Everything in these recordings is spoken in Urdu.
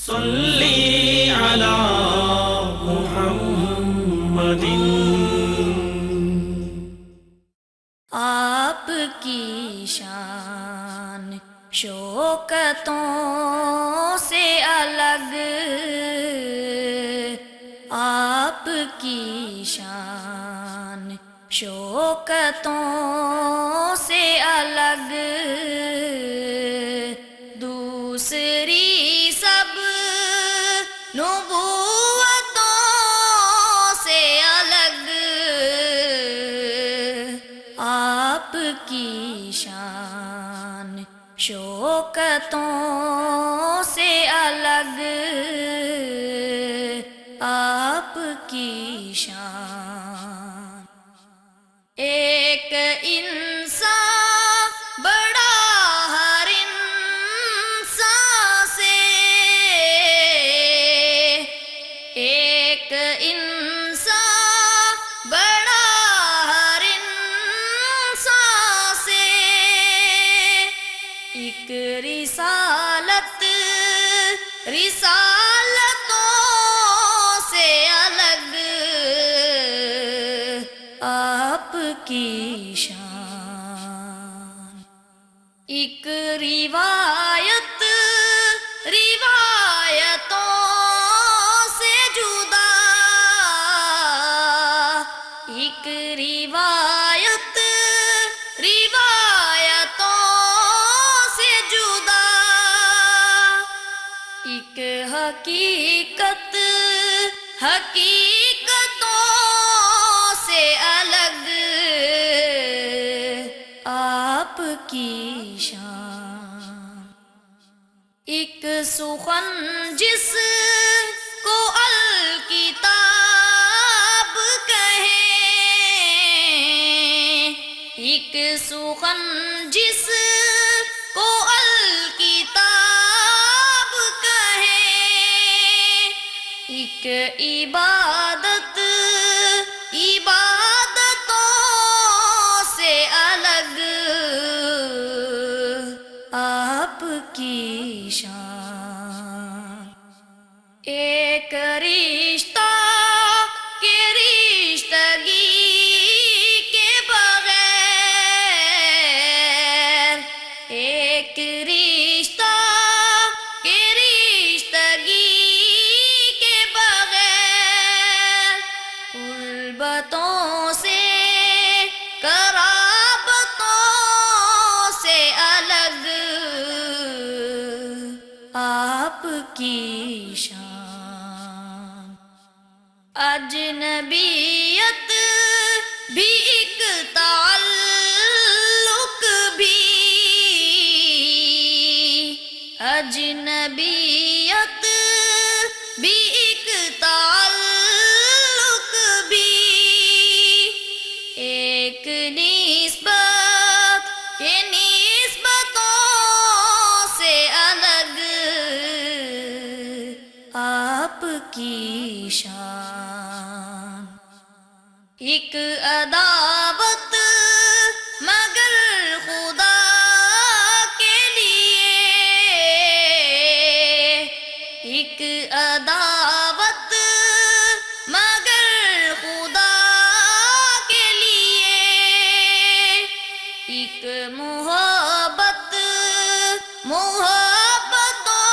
صلی علی محمد۔ آپ کی شان شوکتوں سے الگ، آپ کی شان شوکتوں سے الگ، دوسری سب نبوتوں سے الگ، آپ کی شان شوکتوں سے الگ، آپ کی شان۔ ایک انسان بڑا ہر انسان سے، ایک انسان بڑا ہر انسان سے، ایک رسالت رسالتوں سے الگ، آپ کی شان۔ ایک روایت روایتوں سے جدا، ایک روایت روایتوں سے جدا، ایک حقیقت حقیقتوں سے الگ، آپ کی شان۔ ایک سخن جس کو الکتاب کہیں، ایک سخن جس کو الکتاب کہیں، ایک عبادت عبادتوں سے الگ، آپ کی شان۔ ایک رشتہ کے رشتگی کے بغیر، ایک رشتہ کے رشتگی کے بغیر، قربتوں سے قرابتوں سے الگ، آپ کی شان۔ اجنبیت بھی ایک تعلق بھی، اجنبیت بھی ایک تعلق بھی، ایک نسبت کے نسبتوں سے الگ، آپ کی شان۔ ایک عداوت مگر خدا کے لیے، ایک عداوت مگر خدا کے لیے، ایک محبت محبتوں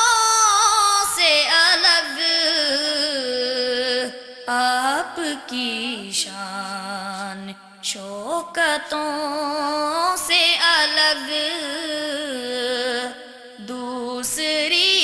سے الگ، آپ کی شان شوکتوں سے الگ، دوسری